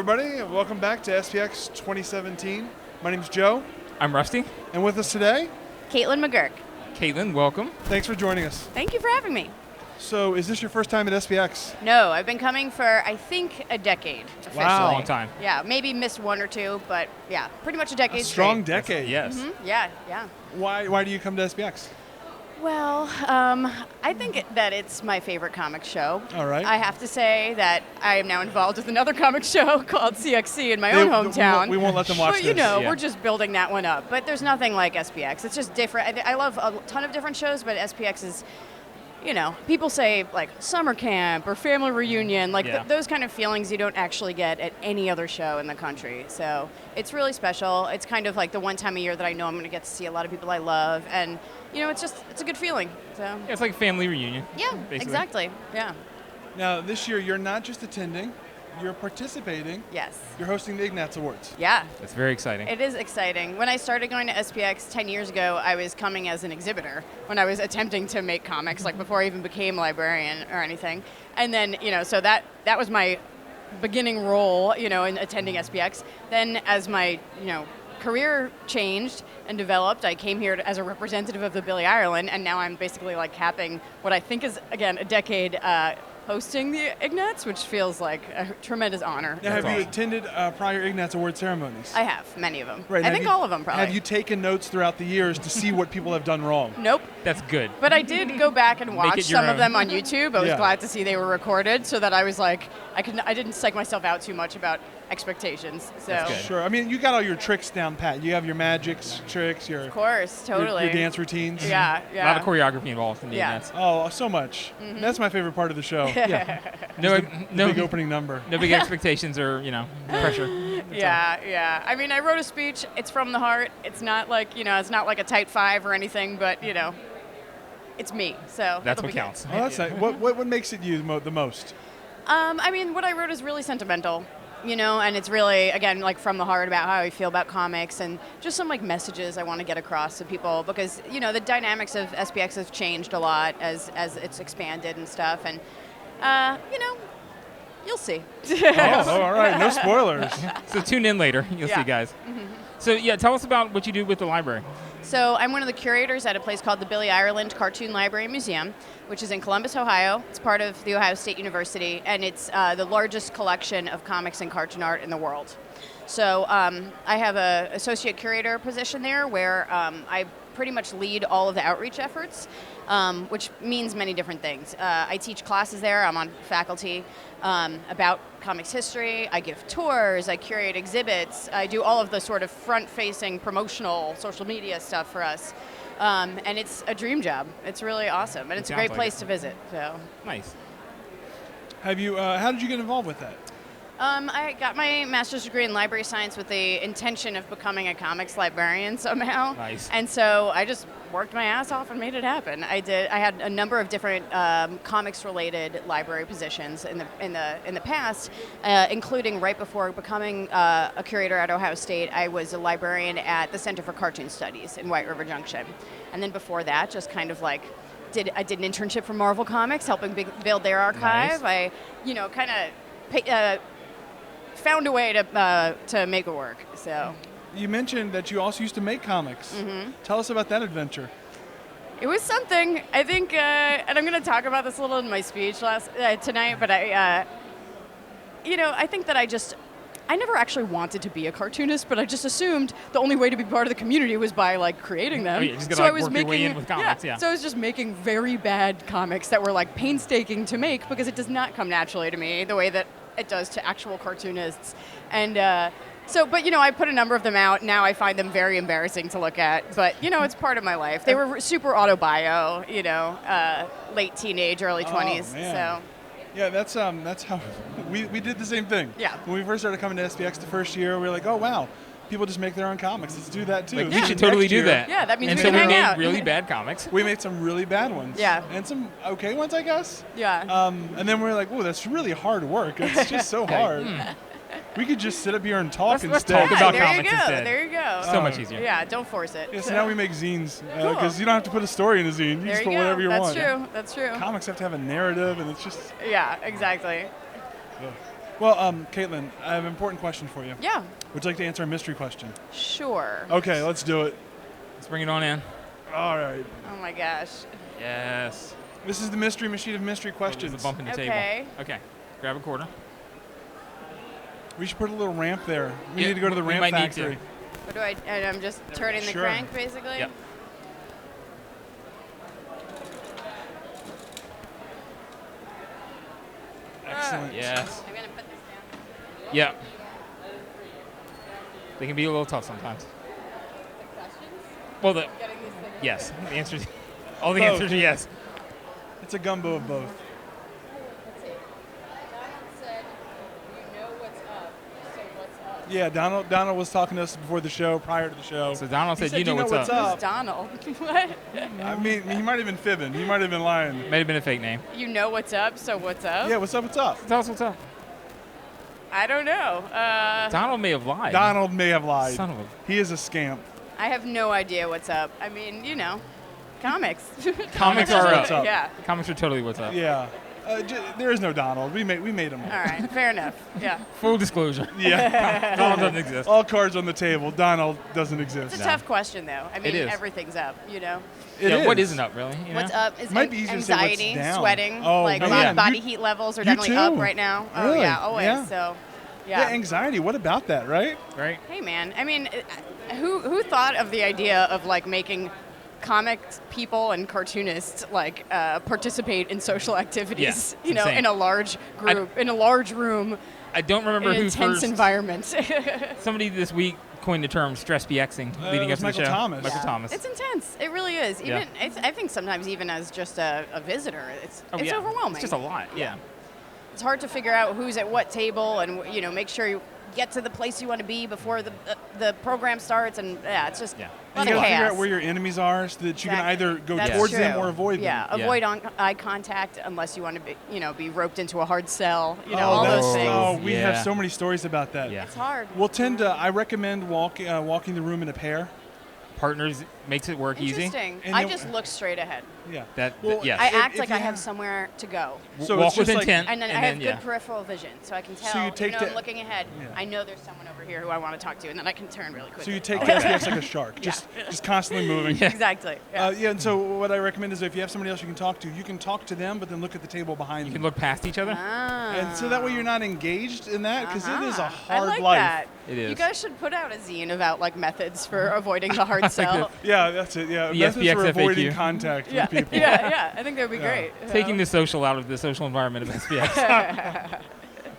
everybody. Welcome back to SPX 2017. My name's Joe. I'm Rusty. And with us today, Caitlin McGurk. Caitlin, welcome. thanks for joining us. Thank you for having me. So, is this your first time at SPX? No, I've been coming for, I think, a decade officially. Wow. Long time. Yeah, maybe missed one or two, but yeah, pretty much a decade A strong straight. decade. Yes. Yeah, yeah. Why do you come to SPX? Well, I think that it's my favorite comic show. All right. I have to say that I am now involved with another comic show called CXC in my own hometown. We won't let them watch But this. you know, Yeah. we're just building that one up. But there's nothing like SPX. It's just different. I love a ton of different shows, but SPX is, you know, people say like summer camp or family reunion, like Yeah. those kind of feelings you don't actually get at any other show in the country. So it's really special. It's kind of like the one time a year that I know I'm going to get to see a lot of people I love, and you know, it's a good feeling. So Yeah, it's like a family reunion. yeah, basically. exactly. Yeah. Now, this year, you're not just attending, you're participating. Yes. You're hosting the Ignatz Awards. Yeah. That's very exciting. It is exciting. When I started going to SPX 10 years ago, I was coming as an exhibitor when I was attempting to make comics, like before I even became librarian or anything. And then, you know, so that was my beginning role, you know, in attending SPX. Then as my, you know, career changed and developed, I came here as a representative of the Billy Ireland, and now I'm basically like capping what I think is, again, a decade hosting the Ignatz, which feels like a tremendous honor. Now, have That's you awesome. attended prior Ignatz Award ceremonies? I have, many of them. Right, I now think all of them, probably. Have you taken notes throughout the years to see what people have done wrong? Nope. That's good. But I did go back and watch it your some of own. them on YouTube. I was Yeah. glad to see they were recorded, so that I was like, I didn't psych myself out too much about expectations. So, That's good. Sure. I mean, you got all your tricks down pat. You have your magics, tricks, your, of course, totally. your dance routines. Yeah, A yeah. lot of choreography involved in the Yeah. events. Oh, so much. That's my favorite part of the show. Yeah. No, The big opening number. no big expectations or pressure. Yeah, yeah. I mean, I wrote a speech. It's from the heart. It's not like, you know, it's not like a tight five or anything, but, you know, it's me. So That's it'll what be good. counts. Oh, that's nice. What makes it you the most? I mean, what I wrote is really sentimental, you know, and it's really, again, like from the heart about how I feel about comics and just some like messages I want to get across to people because, you know, the dynamics of SPX have changed a lot as it's expanded and stuff. And, you know, you'll see. Oh, all right. No spoilers. So tune in later. You'll Yeah. see, guys. So yeah, tell us about what you do with the library. So I'm one of the curators at a place called the Billy Ireland Cartoon Library and Museum, which is in Columbus, Ohio. It's part of the Ohio State University, and it's the largest collection of comics and cartoon art in the world. So I have an associate curator position there where I pretty much lead all of the outreach efforts, which means many different things. I teach classes there. I'm on faculty about comics history. I give tours. I curate exhibits. I do all of the sort of front-facing promotional social media stuff for us. And it's a dream job. It's really awesome. And it's a sounds great like place it. to visit. So. Nice. Have you? How did you get involved with that? I got my master's degree in library science with the intention of becoming a comics librarian somehow. Nice. And so I just worked my ass off and made it happen. I had a number of different comics-related library positions in the past, including right before becoming a curator at Ohio State. I was a librarian at the Center for Cartoon Studies in White River Junction, and then before that, just kind of like. I did an internship for Marvel Comics, helping build their archive. Nice. I, you know, kind of found a way to make it work. So You mentioned that you also used to make comics. Tell us about that adventure. it was something. I think, and I'm going to talk about this a little in my speech tonight. But you know, I think that I never actually wanted to be a cartoonist, but I just assumed the only way to be part of the community was by like creating them. Oh, yeah, just gotta, so like, I was work your making way in with comics, yeah. So I was just making very bad comics that were like painstaking to make because it does not come naturally to me the way that it does to actual cartoonists. And but you know, I put a number of them out. Now I find them very embarrassing to look at, but you know, it's part of my life. They were super autobio, you know, late teenage, early 20s. man. So. Yeah, that's how we did the same thing. Yeah. When we first started coming to SPX the first year, we were like, oh wow, people just make their own comics. Let's do that too. Like, So we should totally next do year, that. Yeah, that means and we so can we hang made out. really bad comics. We made some really bad ones. Yeah. And some okay ones, I guess. Yeah. And then we were like, oh, that's really hard work. It's just so hard. We could just sit up here and talk Let's instead. talk about there comics you go. instead. There you go. So much easier. Yeah, don't force it. Yeah, so now we make zines Cool. because you don't have to put a story in a zine. You There just you put go. whatever you That's want. true. That's true. Comics have to have a narrative, and it's just. Yeah, exactly. Well, Caitlin, I have an important question for you. Yeah. Would you like to answer a mystery question? Sure. Okay, let's do it. Let's bring it on in. All right. Oh my gosh. Yes. This is the mystery machine of mystery questions. There's a bump in the Okay. table. Okay. Grab a quarter. We should put a little ramp there. We Yeah, need to go to the we ramp might need factory. to. What do I? And I'm just turning the Sure. crank, basically. Yep. Excellent. Yes. I'm gonna put this down. Yep. They can be a little tough sometimes. Well, Getting these things. yes. The answer is, all the Both. answers are yes. It's a gumbo of both. Let's see. Donald said, "You know what's up, so what's up?" Yeah, Donald was talking to us before the show, prior to the show. So Donald He said, "You know what's up." Who's Donald? What? I mean, he might have been fibbing. He might have been lying. May have been a fake name. You know what's up, so what's up? Yeah, what's up? What's up? Tell us what's up. I don't know. Donald may have lied. Donald may have lied. Son of a. He is a scamp. I have no idea what's up. I mean, you know, comics. Comics are What's up? Yeah. Comics are totally what's up. Yeah. There is no Donald. We made him. All right. Fair enough. Yeah. Full disclosure. Yeah. Donald doesn't exist. All cards on the table. Donald doesn't exist. It's a No. tough question, though. I mean, is. everything's up. You know. It Yeah, what is. isn't up, really? You What's know? up is Might be easier to say what's anxiety, down. sweating. Oh, like man. body You- heat levels are you definitely up too. right now. Oh Really? yeah, always. Yeah. So, Yeah, yeah. anxiety. What about that, right? Right? Hey man, I mean, who thought of the idea of like making comics people and cartoonists like participate in social activities? Yeah, you know, insane. in a large group, in a large room, I don't in remember an who intense first. environment. Somebody this week coined the term SPXing leading it up was to the Michael show. Thomas. Michael Yeah. Thomas. It's intense. It really is. Yeah. Even I think sometimes even as just a visitor, it's yeah. overwhelming. It's just a lot. Yeah. It's hard to figure out who's at what table and you know make sure you get to the place you want to be before the program starts, and yeah, it's just Yeah. a And lot you of gotta figure chaos. out where your enemies are so that you can either go That's towards them true. or avoid Yeah, them. avoid eye contact unless you want to be roped into a hard cell. You know, Oh, all that's, those things. oh, we Yeah. have so many stories about that. Yeah. It's hard. We'll tend to. I recommend walking the room in a pair. Partners makes it work easy. Interesting. And I then- just look straight ahead. Yeah. That yes. I If- act if like you I have have- somewhere to go. So walk it's with just like- intent, And then I have good yeah. peripheral vision, so I can tell. So you take I'm the- looking ahead. Yeah. I know there's someone over here who I want to talk to, and then I can turn really quickly. So you take the SPX like a shark, just constantly moving. Yeah. Exactly. Yeah. Yeah, and so what I recommend is if you have somebody else you can talk to them, but then look at the table behind You them. can look past each other. And so that way you're not engaged in that, because it is a Uh-huh. I hard like life. That. It is. You guys should put out a zine about like methods for avoiding the hard sell. Yeah, that's it. Yeah, The methods for SPX avoiding FAQ. contact Yeah, with people. yeah. I think that would be Yeah. great. Taking the social out of the social environment of SPX.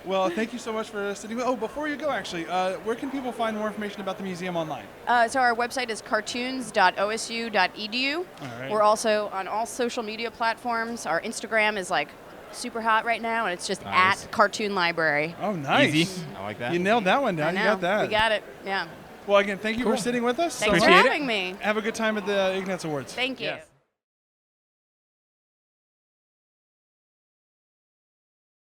Well, thank you so much for sitting. Oh, before you go, actually, where can people find more information about the museum online? So our website is cartoons.osu.edu. All right. We're also on all social media platforms. Our Instagram is like super hot right now, and it's just Nice. at Cartoon Library. Oh, nice. Easy. I like that. You nailed that one I down. know. You got that. We got it. Yeah. Well, again, thank you Cool. for sitting with us. Thanks for Appreciate it. having me. Have a good time at the Ignatz Awards. Thank you. Yes.